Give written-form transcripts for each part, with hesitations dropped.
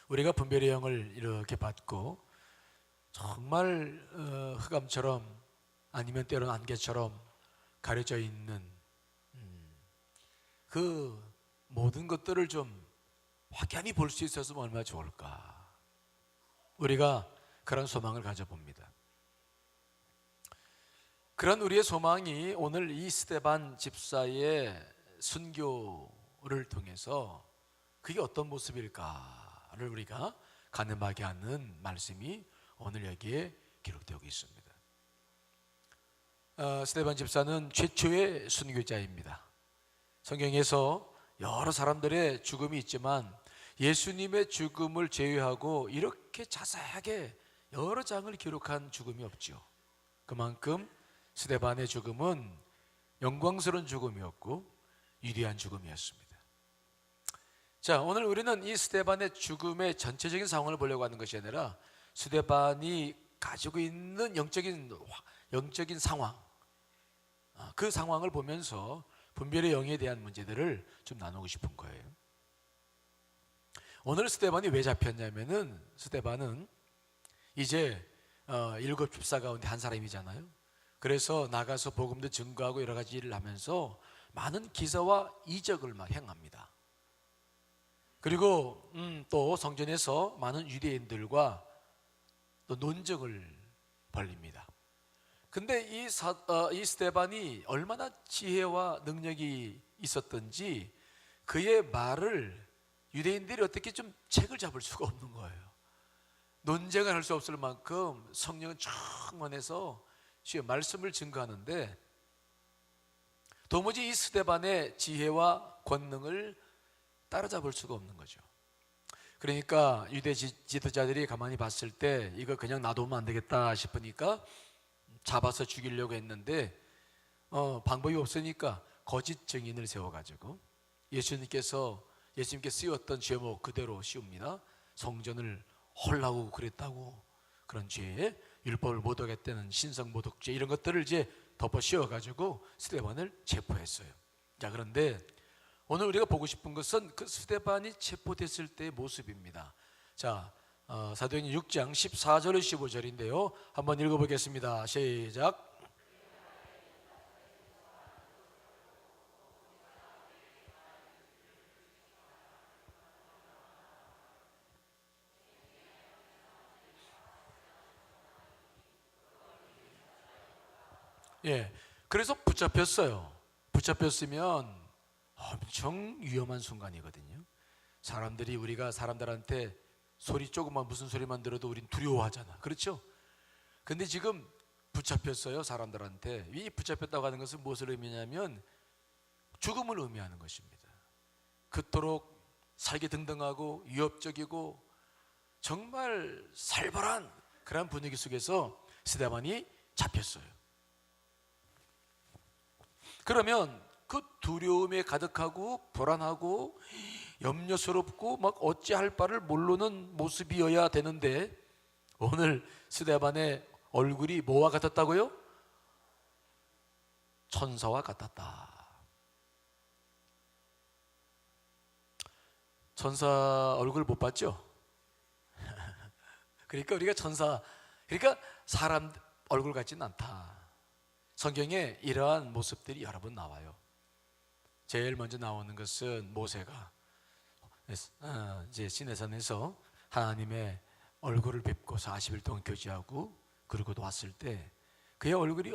우리가 분별의 영을 이렇게 받고 정말 흑암처럼 아니면 때로는 안개처럼 가려져 있는 그 모든 것들을 좀 확연히 볼 수 있었으면 얼마나 좋을까. 우리가 그런 소망을 가져봅니다. 그런 우리의 소망이 오늘 이 스데반 집사의 순교를 통해서 그게 어떤 모습일까를 우리가 가늠하게 하는 말씀이 오늘 여기에 기록되고 있습니다. 스데반 집사는 최초의 순교자입니다. 성경에서 여러 사람들의 죽음이 있지만 예수님의 죽음을 제외하고 이렇게 자세하게 여러 장을 기록한 죽음이 없죠. 그만큼 스데반의 죽음은 영광스러운 죽음이었고 위대한 죽음이었습니다. 자, 오늘 우리는 이 스데반의 죽음의 전체적인 상황을 보려고 하는 것이 아니라 스데반이 가지고 있는 영적인 상황, 그 상황을 보면서 분별의 영에 대한 문제들을 좀 나누고 싶은 거예요. 오늘 스데반이 왜 잡혔냐면은 스데반은 이제 7 집사 가운데 한 사람이잖아요. 그래서 나가서 복음도 증거하고 여러 가지 일을 하면서 많은 기사와 이적을 막 행합니다. 그리고 또 성전에서 많은 유대인들과 또 논쟁을 벌립니다. 근데 이 스데반이 얼마나 지혜와 능력이 있었던지 그의 말을 유대인들이 어떻게 좀 책을 잡을 수가 없는 거예요. 논쟁을 할 수 없을 만큼 성령은 충만해서 주의 말씀을 증거하는데 도무지 이 스데반의 지혜와 권능을 따라잡을 수가 없는 거죠. 그러니까 유대 지도자들이 가만히 봤을 때 이거 그냥 놔두면 안 되겠다 싶으니까 잡아서 죽이려고 했는데 방법이 없으니까 거짓 증인을 세워가지고 예수님께 쓰였던 죄목 그대로 씌웁니다. 성전을 헐라고 그랬다고 그런 죄에 율법을 못 어겼다는 신성모독죄 이런 것들을 이제 덮어 씌워가지고 스데반을 체포했어요. 자, 그런데 오늘 우리가 보고 싶은 것은 그 스데반이 체포됐을 때의 모습입니다. 자, 사도행전 6장 14절 15절인데요 한번 읽어보겠습니다. 시작. 예, 그래서 붙잡혔어요. 붙잡혔으면 엄청 위험한 순간이거든요. 우리가 사람들한테 소리 조금만 무슨 소리만 들어도 우린 두려워하잖아. 그렇죠? 근데 지금 붙잡혔어요. 사람들한테. 이 붙잡혔다고 하는 것은 무엇을 의미냐면 죽음을 의미하는 것입니다. 그토록 살기등등하고 위협적이고 정말 살벌한 그런 분위기 속에서 스데반이 잡혔어요. 그러면 그 두려움에 가득하고 불안하고 염려스럽고 막 어찌할 바를 모르는 모습이어야 되는데 오늘 스데반의 얼굴이 뭐와 같았다고요? 천사와 같았다. 천사 얼굴 못 봤죠? 그러니까 우리가 그러니까 사람 얼굴 같지는 않다. 성경에 이러한 모습들이 여러 번 나와요. 제일 먼저 나오는 것은 모세가 이제 시내산에서 하나님의 얼굴을 뵙고 40일 동안 교제하고 그러고 왔을 때 그의 얼굴이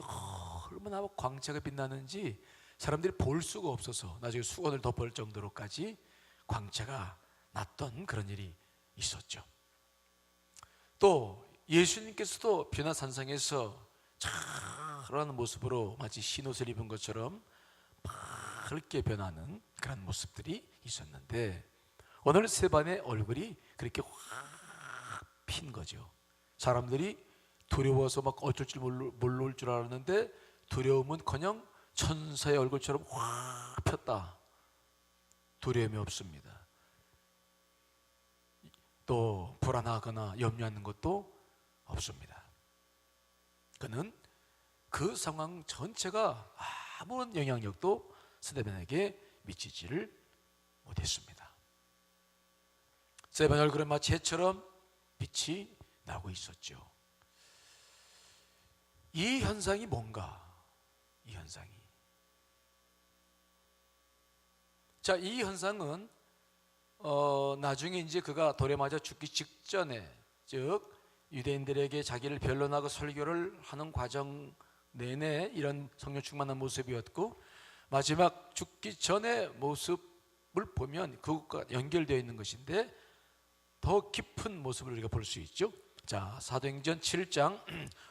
얼마나 광채가 빛나는지 사람들이 볼 수가 없어서 나중에 수건을 덮을 정도로까지 광채가 났던 그런 일이 있었죠. 또 예수님께서도 변화산상에서 그런 모습으로 마치 흰옷을 입은 것처럼 밝게 변하는 그런 모습들이 있었는데 오늘 스데반의 얼굴이 그렇게 확 핀 거죠. 사람들이 두려워서 막 어쩔 줄 모를 줄 알았는데 두려움은커녕 천사의 얼굴처럼 확 폈다. 두려움이 없습니다. 또 불안하거나 염려하는 것도 없습니다. 그는 그 상황 전체가 아무런 영향력도 스데반에게 미치지를 못했습니다. 스데반 얼굴에 마치 해처럼 빛이 나고 있었죠. 이 현상이 뭔가? 이 현상이, 자, 이 현상은 나중에 이제 그가 돌에 맞아 죽기 직전에, 즉 유대인들에게 자기를 변론하고 설교를 하는 과정 내내 이런 성령 충만한 모습이었고, 마지막 죽기 전의 모습을 보면 그것과 연결되어 있는 것인데 더 깊은 모습을 우리가 볼 수 있죠. 자, 사도행전 7장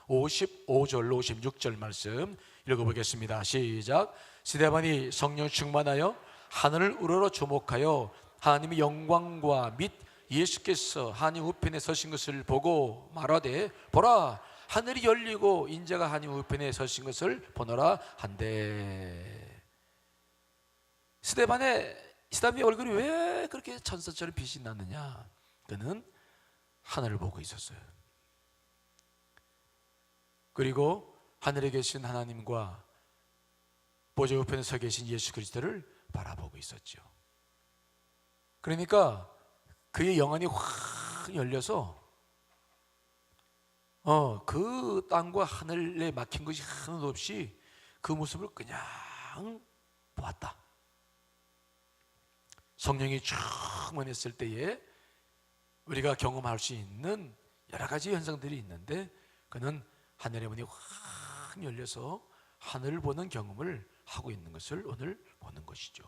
55절로 56절 말씀 읽어보겠습니다. 시작. 스데반이 성령 충만하여 하늘을 우러러 주목하여 하나님의 영광과 및 예수께서 하나님 우편에 서신 것을 보고 말하되, 보라, 하늘이 열리고 인자가 하나님 우편에 서신 것을 보노라 한대. 스데반의 얼굴이 왜 그렇게 천사처럼 빛이 났느냐? 그는 하늘을 보고 있었어요. 그리고 하늘에 계신 하나님과 보좌 우편에 서 계신 예수 그리스도를 바라보고 있었죠. 그러니까 그의 영안이 확 열려서 그 땅과 하늘에 막힌 것이 하나도 없이 그 모습을 그냥 보았다. 성령이 충만했을 때에 우리가 경험할 수 있는 여러 가지 현상들이 있는데, 그는 하늘의 문이 확 열려서 하늘을 보는 경험을 하고 있는 것을 오늘 보는 것이죠.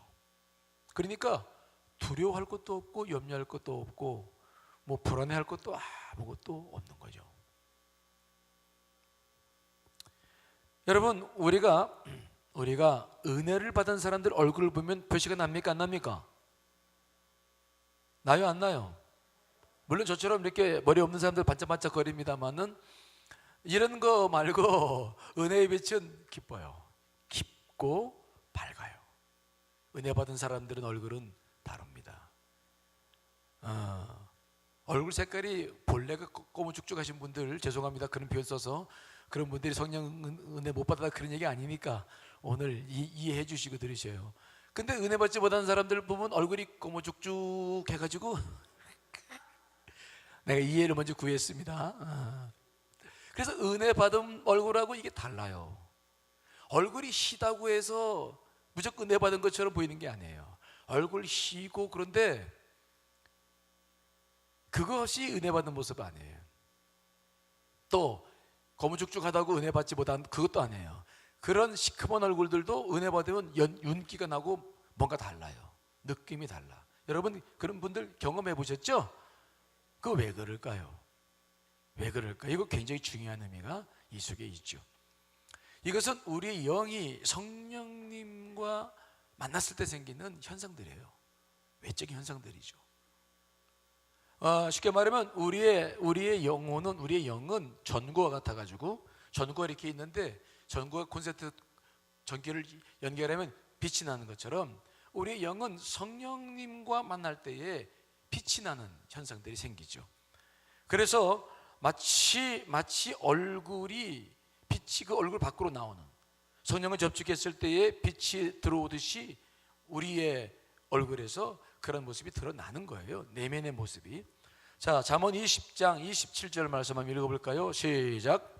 그러니까 두려워할 것도 없고 염려할 것도 없고 뭐 불안해할 것도 아무것도 없는 거죠. 여러분, 우리가 은혜를 받은 사람들 얼굴을 보면 표시가 납니까? 안 납니까? 나요, 안 나요? 물론 저처럼 이렇게 머리 없는 사람들 반짝반짝 거립니다만은 이런 거 말고 은혜의 빛은 기뻐요. 깊고 밝아요. 은혜 받은 사람들은 얼굴은 다릅니다. 얼굴 색깔이 본래가 꼬무죽죽하신 분들, 죄송합니다, 그런 표현 써서. 그런 분들이 성령 은혜 못 받았다 그런 얘기 아니니까 오늘 이해해 주시고 들으셔요. 근데 은혜 받지 못한 사람들 보면 얼굴이 꼬무죽죽 해가지고 내가 이해를 먼저 구했습니다. 그래서 은혜 받은 얼굴하고 이게 달라요. 얼굴이 시다고 해서 무조건 은혜 받은 것처럼 보이는 게 아니에요. 얼굴 시고 그런데 그것이 은혜 받는 모습 아니에요. 또 거무죽죽하다고 은혜 받지 못한 그것도 아니에요. 그런 시커먼 얼굴들도 은혜 받으면 윤기가 나고 뭔가 달라요. 느낌이 달라. 여러분 그런 분들 경험해 보셨죠? 그거 왜 그럴까요? 왜 그럴까? 이거 굉장히 중요한 의미가 이 속에 있죠. 이것은 우리의 영이 성령님과 만났을 때 생기는 현상들이에요. 외적인 현상들이죠. 쉽게 말하면 우리의 영혼은, 우리의 영은 전구와 같아가지고, 전구가 이렇게 있는데 전구가 콘센트 전기를 연결하면 빛이 나는 것처럼 우리의 영은 성령님과 만날 때에 빛이 나는 현상들이 생기죠. 그래서 마치 얼굴이 빛이 그 얼굴 밖으로 나오는, 성령을 접촉했을 때에 빛이 들어오듯이 우리의 얼굴에서 그런 모습이 드러나는 거예요. 내면의 모습이. 자, 잠언 20장 27절 말씀 한번 읽어볼까요? 시작.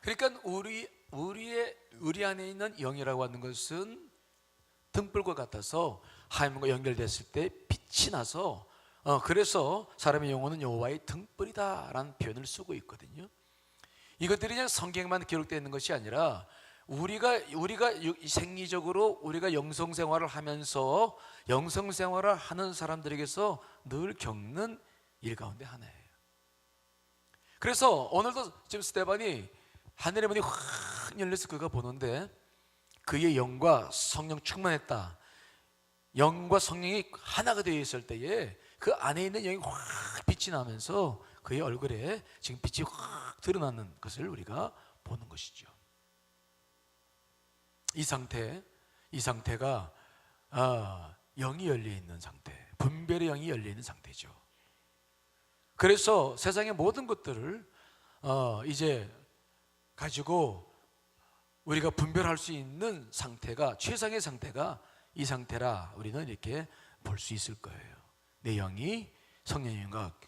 그러니까 우리 안에 있는 영이라고 하는 것은 등불과 같아서 하나님과 연결됐을 때 빛이 나서 그래서 사람의 영혼은 여호와의 등불이다 라는 표현을 쓰고 있거든요. 이것들이 그냥 성경에만 기록되어 있는 것이 아니라 우리가 생리적으로 우리가 영성생활을 하면서 영성생활을 하는 사람들에게서 늘 겪는 일 가운데 하나예요. 그래서 오늘도 지금 스데반이 하늘의 문이 확 열려서 그가 보는데 그의 영과 성령 충만했다. 영과 성령이 하나가 되어 있을 때에 그 안에 있는 영이 확 빛이 나면서 그의 얼굴에 지금 빛이 확 드러나는 것을 우리가 보는 것이죠. 이 상태가 영이 열려 있는 상태, 분별의 영이 열려 있는 상태죠. 그래서 세상의 모든 것들을 이제 가지고 우리가 분별할 수 있는 상태가, 최상의 상태가 이 상태라 우리는 이렇게 볼 수 있을 거예요. 내 영이 성령님과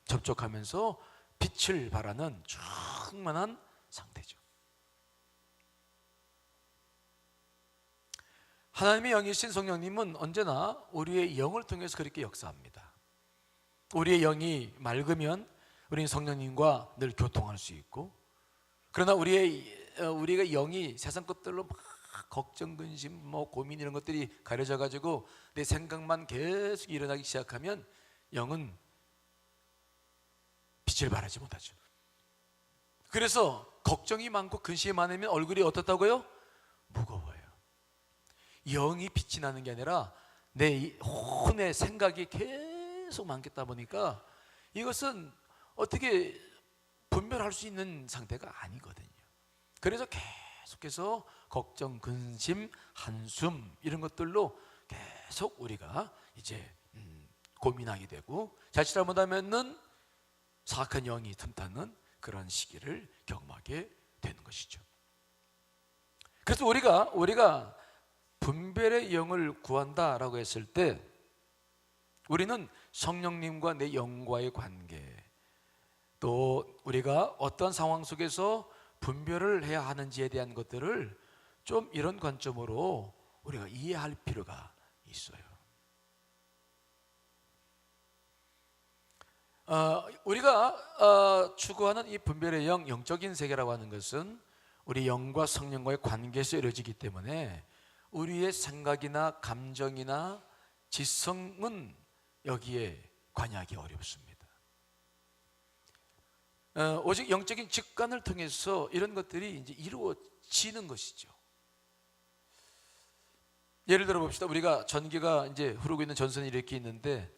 접촉하면서 빛을 발하는 충만한 상태죠. 하나님의 영이신 성령님은 언제나 우리의 영을 통해서 그렇게 역사합니다. 우리의 영이 맑으면 우리는 성령님과 늘 교통할 수 있고, 그러나 우리가 영이 세상 것들로 막 걱정, 근심, 고민 이런 것들이 가려져 가지고 내 생각만 계속 일어나기 시작하면 영은 빛을 발하지 못하죠. 그래서 걱정이 많고 근심이 많으면 얼굴이 어떻다고요? 무거워요. 영이 빛이 나는 게 아니라 내 혼의 생각이 계속 많겠다 보니까 이것은 어떻게 분별할 수 있는 상태가 아니거든요. 그래서 계속해서 걱정, 근심, 한숨 이런 것들로 계속 우리가 이제 고민하게 되고, 자칫 잘못하면은 사악한 영이 틈타는 그런 시기를 경험하게 되는 것이죠. 그래서 우리가 분별의 영을 구한다라고 했을 때 우리는 성령님과 내 영과의 관계, 또 우리가 어떤 상황 속에서 분별을 해야 하는지에 대한 것들을 좀 이런 관점으로 우리가 이해할 필요가 있어요. 우리가 추구하는 이 분별의 영, 영적인 세계라고 하는 것은 우리 영과 성령과의 관계에서 이루어지기 때문에 우리의 생각이나 감정이나 지성은 여기에 관여하기 어렵습니다. 오직 영적인 직관을 통해서 이런 것들이 이제 이루어지는 것이죠. 예를 들어 봅시다. 우리가 전기가 이제 흐르고 있는 전선이 이렇게 있는데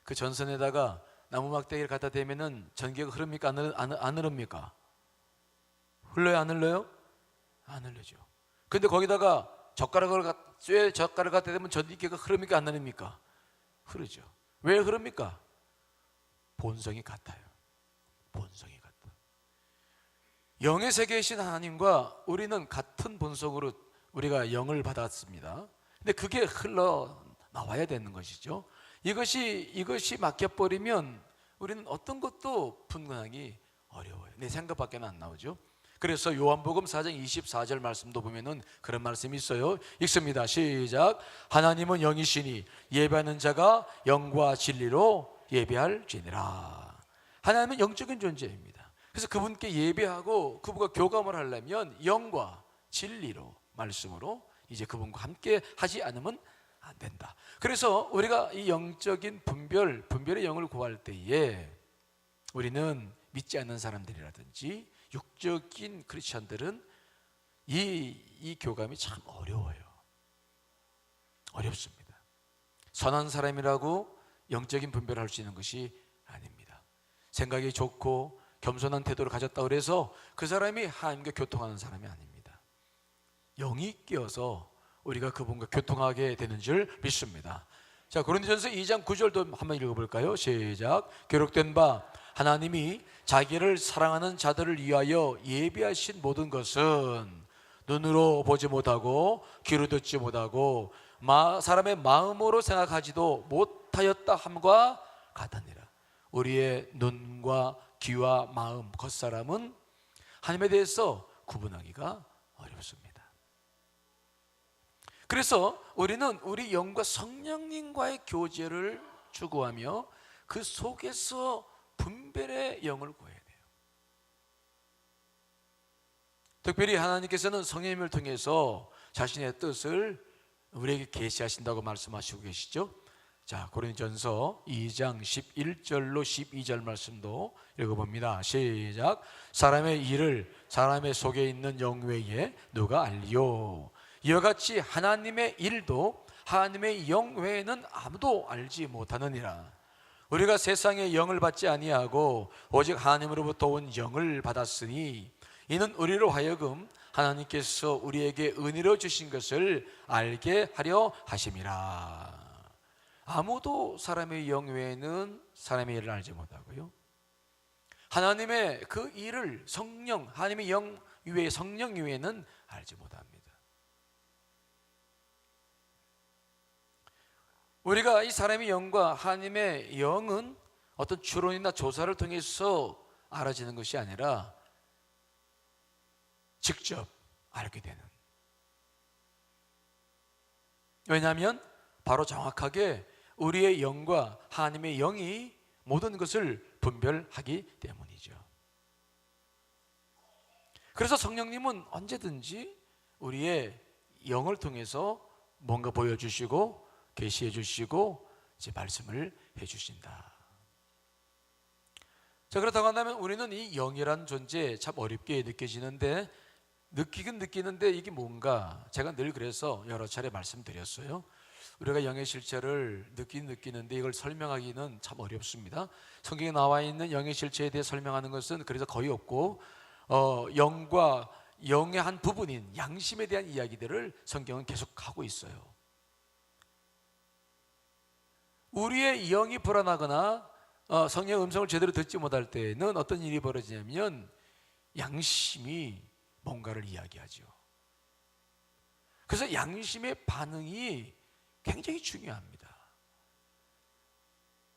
그 전선에다가 나무 막대기를 갖다 대면은 전기가 흐릅니까? 안 흐릅니까? 흘러요? 안 흘러요? 안 흘러죠. 근데 거기다가 젓가락을 갖다 대면 전기가 흐릅니까? 안 흐릅니까? 흐르죠. 왜 흐릅니까? 본성이 같아요. 본성이 같아. 영의 세계이신 하나님과 우리는 같은 본성으로 우리가 영을 받았습니다. 근데 그게 흘러 나와야 되는 것이죠. 이것이 막혀버리면 우리는 어떤 것도 분간하기 어려워요. 내 생각밖에 안 나오죠. 그래서 요한복음 4장 24절 말씀도 보면은 그런 말씀이 있어요. 읽습니다. 시작. 하나님은 영이시니 예배하는 자가 영과 진리로 예배할지니라. 하나님은 영적인 존재입니다. 그래서 그분께 예배하고 그분과 교감을 하려면 영과 진리로, 말씀으로 이제 그분과 함께 하지 않으면 안 된다. 그래서 우리가 이 영적인 분별의 영을 구할 때에 우리는 믿지 않는 사람들이라든지 육적인 크리스천들은 이 교감이 참 어려워요. 어렵습니다. 선한 사람이라고 영적인 분별을 할 수 있는 것이 아닙니다. 생각이 좋고 겸손한 태도를 가졌다고 해서 그 사람이 하나님과 교통하는 사람이 아닙니다. 영이 끼어서 우리가 그분과 교통하게 되는 줄 믿습니다. 자, 고린도전서 2장 9절도 한번 읽어볼까요? 시작. 기록된 바 하나님이 자기를 사랑하는 자들을 위하여 예비하신 모든 것은 눈으로 보지 못하고 귀로 듣지 못하고 사람의 마음으로 생각하지도 못하였다 함과 같으니라. 우리의 눈과 귀와 마음, 겉사람은 하나님에 대해서 구분하기가 어렵습니다. 그래서 우리는 우리 영과 성령님과의 교제를 추구하며 그 속에서 분별의 영을 구해야 돼요. 특별히 하나님께서는 성령님을 통해서 자신의 뜻을 우리에게 계시하신다고 말씀하시고 계시죠. 자, 고린도전서 2장 11절로 12절 말씀도 읽어봅니다. 시작. 사람의 일을 사람의 속에 있는 영 외에 누가 알리요? 이와 같이 하나님의 일도 하나님의 영 외에는 아무도 알지 못하느니라. 우리가 세상의 영을 받지 아니하고 오직 하나님으로부터 온 영을 받았으니 이는 우리로 하여금 하나님께서 우리에게 은혜로 주신 것을 알게 하려 하심이라. 아무도 사람의 영 외에는 사람의 일을 알지 못하고요, 하나님의 그 일을 하나님의 영 외에 성령 외에는 알지 못합니다. 우리가 이 사람의 영과 하나님의 영은 어떤 추론이나 조사를 통해서 알아지는 것이 아니라 직접 알게 되는. 왜냐하면 바로 정확하게 우리의 영과 하나님의 영이 모든 것을 분별하기 때문이죠. 그래서 성령님은 언제든지 우리의 영을 통해서 뭔가 보여주시고 계시해 주시고 이제 말씀을 해주신다. 자, 그렇다고 한다면 우리는 이 영이란 존재 참 어렵게 느껴지는데, 느끼긴 느끼는데 이게 뭔가, 제가 늘 그래서 여러 차례 말씀드렸어요. 우리가 영의 실체를 느끼는데 이걸 설명하기는 참 어렵습니다. 성경에 나와 있는 영의 실체에 대해 설명하는 것은 그래서 거의 없고, 영과 영의 한 부분인 양심에 대한 이야기들을 성경은 계속 하고 있어요. 우리의 영이 불안하거나 성령의 음성을 제대로 듣지 못할 때는 어떤 일이 벌어지냐면 양심이 뭔가를 이야기하죠. 그래서 양심의 반응이 굉장히 중요합니다.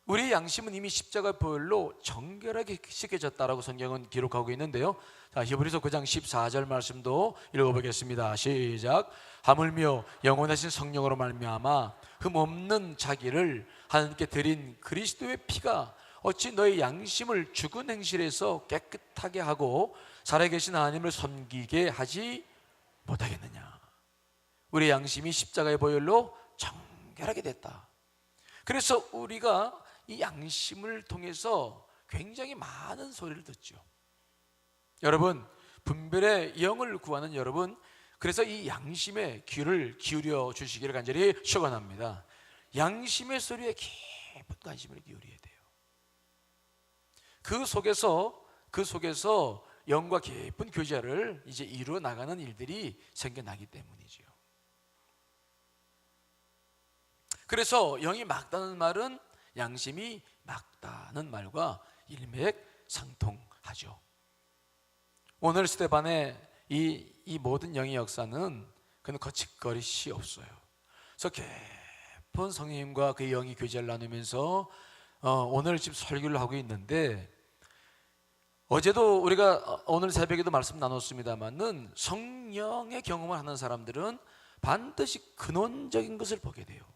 우리의 양심은 이미 십자가 보혈로 정결하게 씻겨졌다라고 성경은 기록하고 있는데요. 자, 히브리서 9장 14절 말씀도 읽어보겠습니다. 시작. 하물며 영원하신 성령으로 말미암아 흠없는 자기를 하나님께 드린 그리스도의 피가 어찌 너의 양심을 죽은 행실에서 깨끗하게 하고 살아계신 하나님을 섬기게 하지 못하겠느냐. 우리 양심이 십자가의 보혈로 정결하게 됐다. 그래서 우리가 이 양심을 통해서 굉장히 많은 소리를 듣죠. 여러분, 분별의 영을 구하는 여러분, 그래서 이 양심의 귀를 기울여 주시기를 간절히 축원합니다. 양심의 소리에 깊은 관심을 기울여야 돼요. 그 속에서 영과 깊은 교제를 이제 이루어 나가는 일들이 생겨나기 때문이죠. 그래서 영이 막다는 말은 양심이 막다는 말과 일맥상통하죠. 오늘 스데반의 이 모든 영의 역사는 그는 거짓거리시 없어요. 그래서 깊은 성령님과 그 영이 교제를 나누면서 오늘 지금 설교를 하고 있는데, 어제도 우리가 오늘 새벽에도 말씀 나눴습니다만은 성령의 경험을 하는 사람들은 반드시 근원적인 것을 보게 돼요.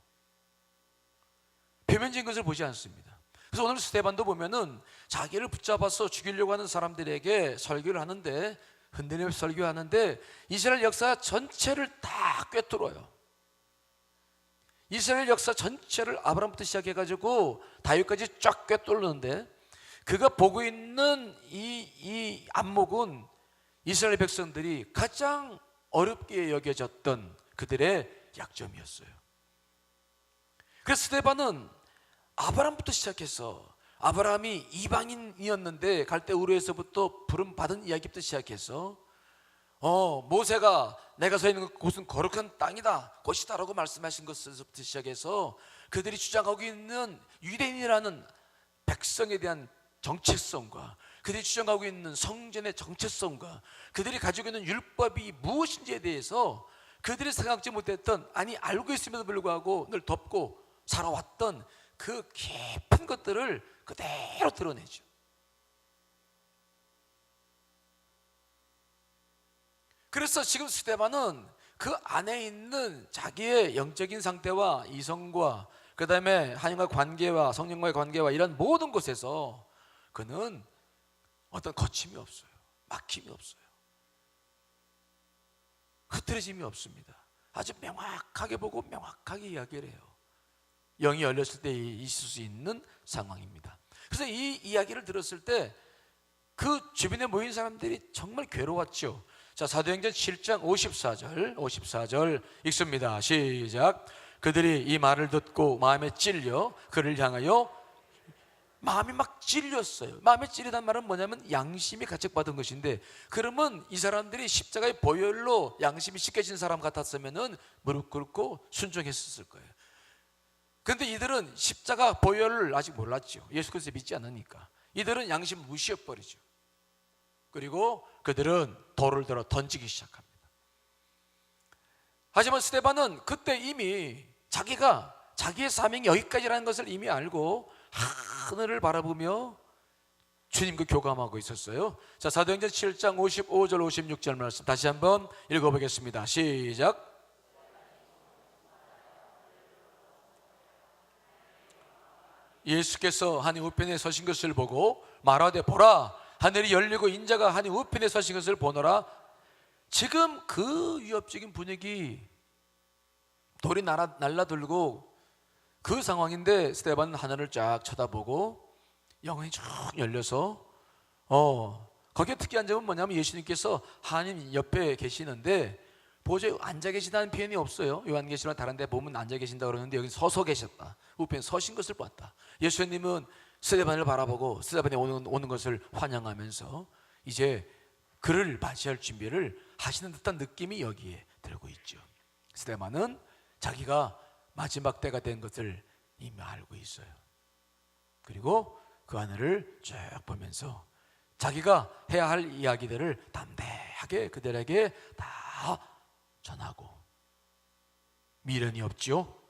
표면적인 것을 보지 않습니다. 그래서 오늘 스데반도 보면은 자기를 붙잡아서 죽이려고 하는 사람들에게 설교를 하는데, 흔들리면서 설교하는데 이스라엘 역사 전체를 다 꿰뚫어요. 이스라엘 역사 전체를 아브라함부터 시작해가지고 다윗까지 쫙 꿰뚫는데, 그가 보고 있는 이 안목은 이스라엘 백성들이 가장 어렵게 여겨졌던 그들의 약점이었어요. 그래서 스데반은 아브라함부터 시작해서, 아브라함이 이방인이었는데 갈대우르에서부터 부름 받은 이야기부터 시작해서 모세가 내가 서 있는 곳은 거룩한 땅이다, 곳이다라고 말씀하신 것부터 시작해서 그들이 주장하고 있는 유대인이라는 백성에 대한 정체성과 그들이 주장하고 있는 성전의 정체성과 그들이 가지고 있는 율법이 무엇인지에 대해서 그들이 생각지 못했던, 아니 알고 있음에도 불구하고 늘 덮고 살아왔던 그 깊은 것들을 그대로 드러내죠. 그래서 지금 스데반은 그 안에 있는 자기의 영적인 상태와 이성과 그 다음에 하나님과 관계와 성령과의 관계와 이런 모든 것에서 그는 어떤 거침이 없어요. 막힘이 없어요. 흐트러짐이 없습니다. 아주 명확하게 보고 명확하게 이야기를 해요. 영이 열렸을 때 있을 수 있는 상황입니다. 그래서 이 이야기를 들었을 때 그 주변에 모인 사람들이 정말 괴로웠죠. 자, 사도행전 7장 54절 읽습니다. 시작. 그들이 이 말을 듣고 마음에 찔려 그를 향하여, 마음이 막 찔렸어요. 마음에 찔리단 말은 뭐냐면 양심이 가책받은 것인데, 그러면 이 사람들이 십자가의 보혈로 양심이 씻겨진 사람 같았으면 무릎 꿇고 순종했을 거예요. 그런데 이들은 십자가 보혈을 아직 몰랐죠. 예수 그리스도 믿지 않으니까. 이들은 양심을 무시해버리죠. 그리고 그들은 돌을 들어 던지기 시작합니다. 하지만 스데반은 그때 이미 자기가 자기의 사명이 여기까지라는 것을 이미 알고 하늘을 바라보며 주님과 교감하고 있었어요. 자, 사도행전 7장 55절 56절 말씀 다시 한번 읽어보겠습니다. 시작. 예수께서 하늘 우편에 서신 것을 보고 말하되 보라, 하늘이 열리고 인자가 하늘 우편에 서신 것을 보노라. 지금 그 위협적인 분위기, 돌이 날라들고 그 상황인데 스데반은 하늘을 쫙 쳐다보고 영혼이 쭉 열려서 거기에 특이한 점은 뭐냐면 예수님께서 하나님 옆에 계시는데 보좌에 앉아 계시다는 표현이 없어요. 요한계시록 다른 데 보면 앉아 계신다 그러는데 여기 서서 계셨다, 우편에 서신 것을 봤다. 예수님은 스데반을 바라보고 스데반이 오는 것을 환영하면서 이제 그를 맞이할 준비를 하시는 듯한 느낌이 여기에 들고 있죠. 스데반은 자기가 마지막 때가 된 것을 이미 알고 있어요. 그리고 그 하늘을 쭉 보면서 자기가 해야 할 이야기들을 담대하게 그들에게 다 전하고 미련이 없죠.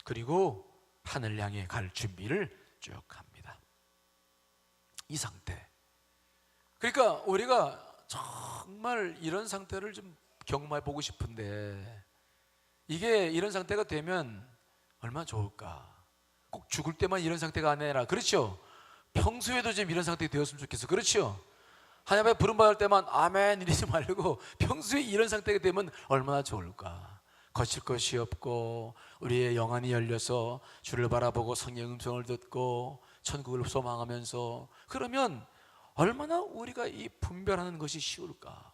그리고 하늘 향해 갈 준비를 쭉 합니다. 이 상태, 그러니까 우리가 정말 이런 상태를 좀 경험해 보고 싶은데, 이게 이런 상태가 되면 얼마나 좋을까. 꼭 죽을 때만 이런 상태가 아니라, 그렇죠? 평소에도 좀 이런 상태가 되었으면 좋겠어. 그렇죠? 하나님 앞에 부름받을 때만 아멘 이러지 말고 평소에 이런 상태가 되면 얼마나 좋을까. 거칠 것이 없고 우리의 영안이 열려서 주를 바라보고 성령의 음성을 듣고 천국을 소망하면서, 그러면 얼마나 우리가 이 분별하는 것이 쉬울까.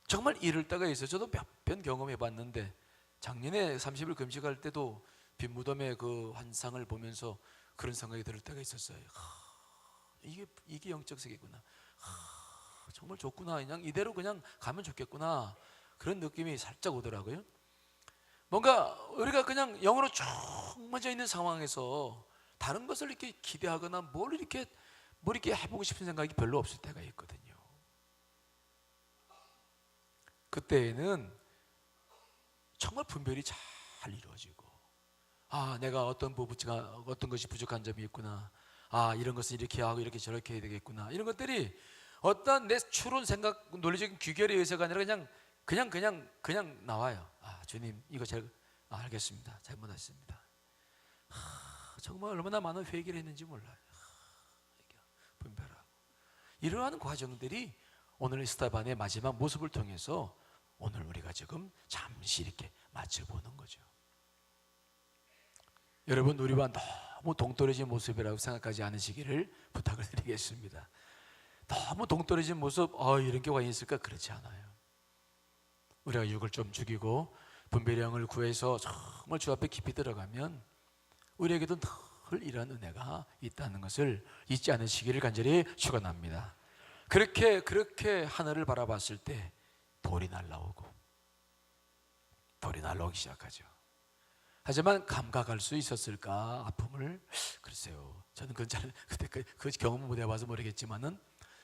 정말 이럴 때가 있어요. 저도 몇 번 경험해 봤는데, 작년에 30일 금식할 때도 빈 무덤의 그 환상을 보면서 그런 생각이 들 때가 있었어요. 이게 영적 세계구나. 정말 좋구나. 그냥 이대로 그냥 가면 좋겠구나. 그런 느낌이 살짝 오더라고요. 뭔가 우리가 그냥 영으로 쭉 맞아 있는 상황에서 다른 것을 이렇게 기대하거나 뭘 이렇게 해보고 싶은 생각이 별로 없을 때가 있거든요. 그때에는 정말 분별이 잘 이루어지고, 내가 어떤 것이 부족한 점이 있구나. 이런 것은 이렇게 하고 이렇게 저렇게 해야 되겠구나. 이런 것들이 어떤 내 추론 생각, 논리적인 귀결에 의해서가 아니라 그냥 나와요. 주님, 이거 제가 알겠습니다. 잘못했습니다. 정말 얼마나 많은 회개를 했는지 몰라요. 분별하고 이러한 과정들이 오늘 스데반의 마지막 모습을 통해서 오늘 우리가 지금 잠시 이렇게 맛을 보는 거죠. 여러분, 우리와 너무 동떨어진 모습이라고 생각하지 않으시기를 부탁을 드리겠습니다. 너무 동떨어진 모습, 이런 게 와 있을까? 그렇지 않아요. 우리가 육을 좀 죽이고 분별의 영을 구해서 정말 주 앞에 깊이 들어가면 우리에게도 늘 이런 은혜가 있다는 것을 잊지 않으시기를 간절히 축원합니다. 그렇게 하늘을 바라봤을 때 돌이 날라오기 시작하죠. 하지만 감각할 수 있었을까? 아픔을? 글쎄요, 저는 그때 그 경험을 못 해봐서 모르겠지만은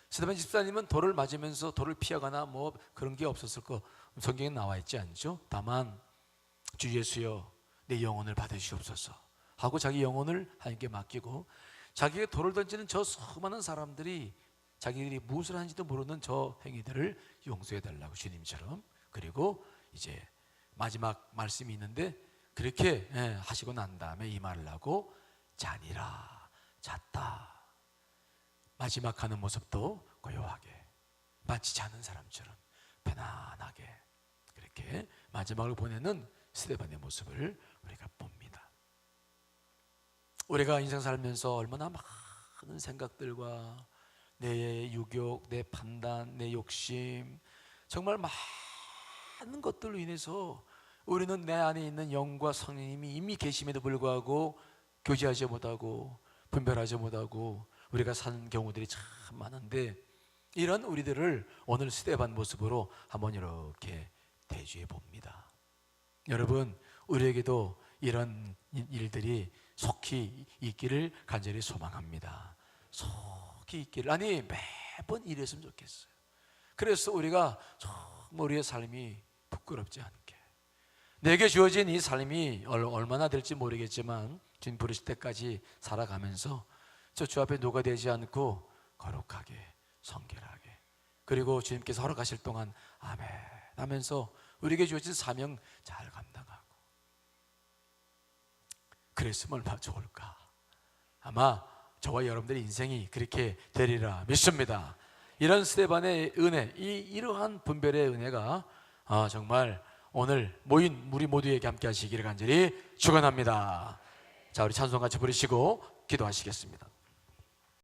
스데반 집사님은 돌을 맞으면서 돌을 피하거나 뭐 그런 게 없었을 거 성경에 나와 있지 않죠? 다만 주 예수여 내 영혼을 받으시옵소서 하고 자기 영혼을 하나님께 맡기고, 자기가 돌을 던지는 저 수많은 사람들이 자기들이 무엇을 하는지도 모르는 저 행위들을 용서해 달라고 주님처럼. 그리고 이제 마지막 말씀이 있는데, 그렇게 하시고 난 다음에 이 말을 하고 자니라, 잤다. 마지막 하는 모습도 고요하게, 마치 자는 사람처럼 편안하게 그렇게 마지막을 보내는 스데반의 모습을 우리가 봅니다. 우리가 인생 살면서 얼마나 많은 생각들과 내 유욕, 내 판단, 내 욕심, 정말 많은 것들로 인해서 우리는 내 안에 있는 영과 성령님이 이미 계심에도 불구하고 교제하지 못하고 분별하지 못하고 우리가 사는 경우들이 참 많은데, 이런 우리들을 오늘 스데반 모습으로 한번 이렇게 대주해 봅니다. 여러분, 우리에게도 이런 일들이 속히 있기를 간절히 소망합니다. 속히 있기를, 매번 이랬으면 좋겠어요. 그래서 우리가 정말 우리의 삶이 부끄럽지 않게, 내게 주어진 이 삶이 얼마나 될지 모르겠지만 주님 부르실 때까지 살아가면서 저 주 앞에 녹아되지 않고 거룩하게 성결하게, 그리고 주님께서 허락하실 동안 아멘 하면서 우리에게 주어진 사명 잘 감당하고 그랬으면 얼마나 좋을까. 아마 저와 여러분들의 인생이 그렇게 되리라 믿습니다. 이런 스데반의 은혜, 이러한 분별의 은혜가 정말 오늘 모인 우리 모두에게 함께 하시기를 간절히 축원합니다. 자, 우리 찬송 같이 부르시고 기도하시겠습니다.